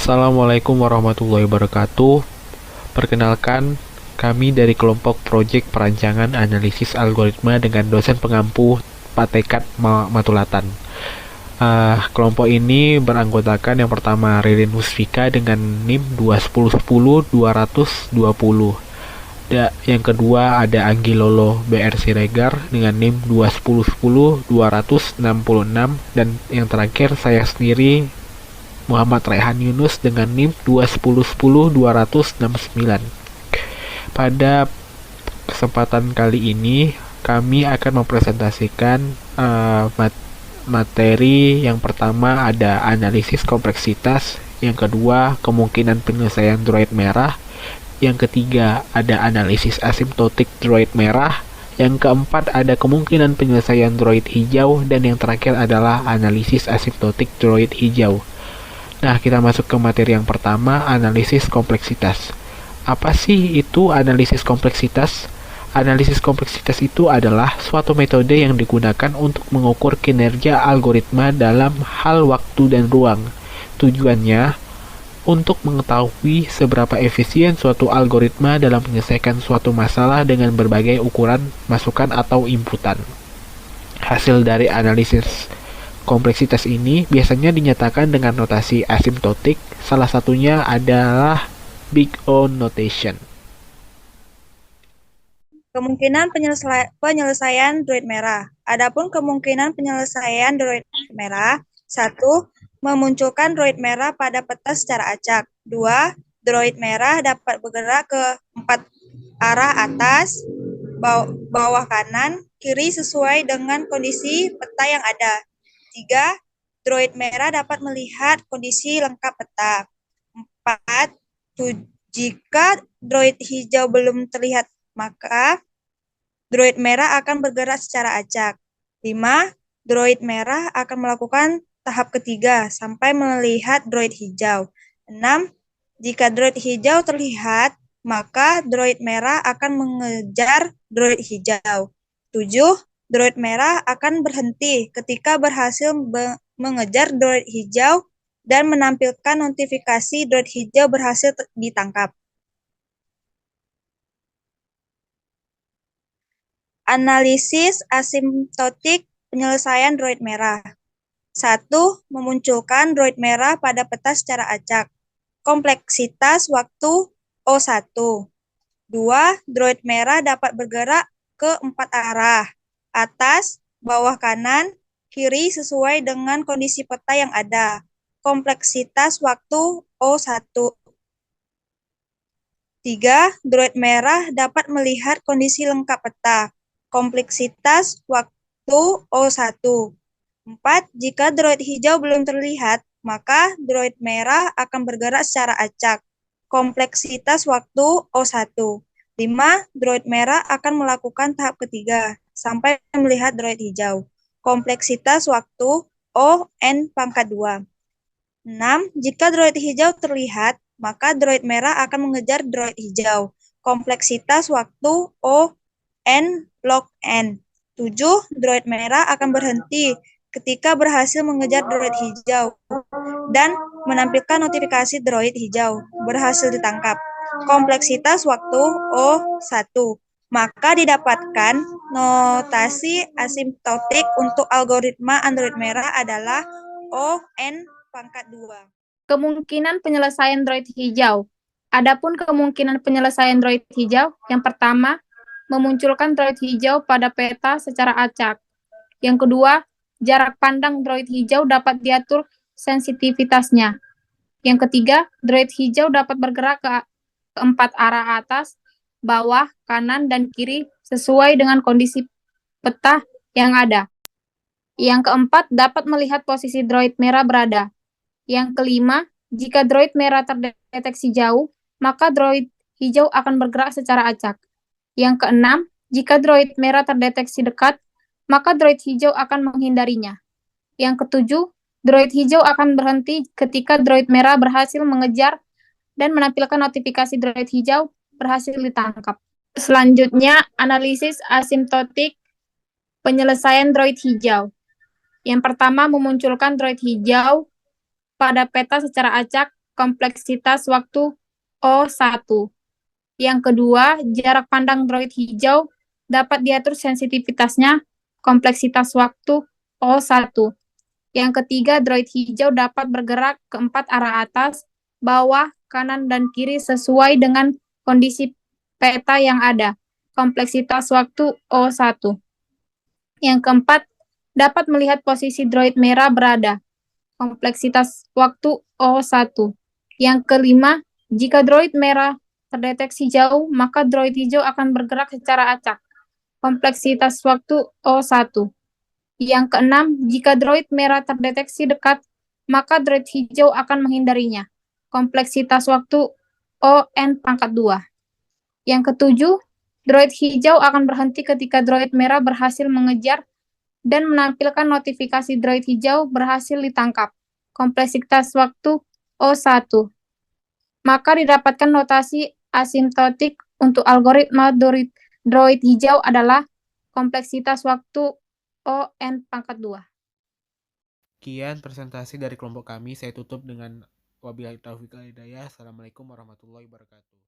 Assalamualaikum warahmatullahi wabarakatuh. Perkenalkan, kami dari kelompok Proyek Perancangan Analisis Algoritma dengan dosen pengampu Pak Tekat Matulatan. Kelompok ini beranggotakan yang pertama Ririn Husfika dengan NIM 21010-220. Yang kedua ada Anggilolo BR Siregar dengan NIM 21010-266. Dan yang terakhir saya sendiri Muhammad Raihan Yunus dengan NIM 21010-269. Pada kesempatan kali ini kami akan mempresentasikan materi. Yang pertama ada analisis kompleksitas, yang kedua kemungkinan penyelesaian droid merah, yang ketiga ada analisis asimptotik droid merah, yang keempat ada kemungkinan penyelesaian droid hijau, dan yang terakhir adalah analisis asimptotik droid hijau. Nah, kita masuk ke materi yang pertama, analisis kompleksitas. Apa sih itu analisis kompleksitas? Analisis kompleksitas itu adalah suatu metode yang digunakan untuk mengukur kinerja algoritma dalam hal waktu dan ruang. Tujuannya untuk mengetahui seberapa efisien suatu algoritma dalam menyelesaikan suatu masalah dengan berbagai ukuran masukan atau inputan. Hasil dari analisis kompleksitas ini biasanya dinyatakan dengan notasi asimptotik, salah satunya adalah Big O notation. Kemungkinan penyelesaian droid merah. Adapun kemungkinan penyelesaian droid merah, 1. Memunculkan droid merah pada peta secara acak. 2. Droid merah dapat bergerak ke 4 arah atas, bawah kanan, kiri sesuai dengan kondisi peta yang ada. 3. Droid merah dapat melihat kondisi lengkap peta. 4. Jika droid hijau belum terlihat, maka droid merah akan bergerak secara acak. 5. Droid merah akan melakukan tahap ketiga sampai melihat droid hijau. 6. Jika droid hijau terlihat, maka droid merah akan mengejar droid hijau. 7. Droid merah akan berhenti ketika berhasil mengejar droid hijau dan menampilkan notifikasi droid hijau berhasil ditangkap. Analisis asimptotik penyelesaian droid merah. 1. Memunculkan droid merah pada peta secara acak. Kompleksitas waktu O1. 2. Droid merah dapat bergerak ke 4 arah, atas, bawah kanan, kiri sesuai dengan kondisi peta yang ada. Kompleksitas waktu O1. 3. Droid merah dapat melihat kondisi lengkap peta. Kompleksitas waktu O1. 4. Jika droid hijau belum terlihat, maka droid merah akan bergerak secara acak. Kompleksitas waktu O1. 5. Droid merah akan melakukan tahap ketiga sampai melihat droid hijau. Kompleksitas waktu O(n)2. 6. Jika droid hijau terlihat, maka droid merah akan mengejar droid hijau. Kompleksitas waktu O(n)log(n). 7. Droid merah akan berhenti ketika berhasil mengejar droid hijau dan menampilkan notifikasi droid hijau berhasil ditangkap. Kompleksitas waktu O1. Maka didapatkan notasi asimptotik untuk algoritma Android merah adalah O(n)2. Kemungkinan penyelesaian droid hijau. Adapun kemungkinan penyelesaian droid hijau, yang pertama, memunculkan droid hijau pada peta secara acak. Yang kedua, jarak pandang droid hijau dapat diatur sensitivitasnya. Yang ketiga, droid hijau dapat bergerak ke 4 arah atas, bawah, kanan, dan kiri sesuai dengan kondisi peta yang ada. Yang keempat, dapat melihat posisi droid merah berada. Yang kelima, jika droid merah terdeteksi jauh, maka droid hijau akan bergerak secara acak. Yang keenam, jika droid merah terdeteksi dekat, maka droid hijau akan menghindarinya. Yang ketujuh, droid hijau akan berhenti ketika droid merah berhasil mengejar dan menampilkan notifikasi droid hijau berhasil ditangkap. Selanjutnya, analisis asimptotik penyelesaian droid hijau. Yang pertama, memunculkan droid hijau pada peta secara acak kompleksitas waktu O1. Yang kedua, jarak pandang droid hijau dapat diatur sensitivitasnya, kompleksitas waktu O1. Yang ketiga, droid hijau dapat bergerak ke 4 arah atas, bawah, kanan, dan kiri sesuai dengan kondisi peta yang ada, kompleksitas waktu O1. Yang keempat, dapat melihat posisi droid merah berada, kompleksitas waktu O1. Yang kelima, jika droid merah terdeteksi jauh, maka droid hijau akan bergerak secara acak, kompleksitas waktu O1. Yang keenam, jika droid merah terdeteksi dekat, maka droid hijau akan menghindarinya, kompleksitas waktu ON-2. Yang ketujuh, droid hijau akan berhenti ketika droid merah berhasil mengejar dan menampilkan notifikasi droid hijau berhasil ditangkap, kompleksitas waktu O1. Maka didapatkan notasi asimptotik untuk algoritma droid hijau adalah kompleksitas waktu ON-2. Sekian presentasi dari kelompok kami. Saya tutup dengan wabillahi taufiq wal hidayah. Assalamualaikum warahmatullahi wabarakatuh.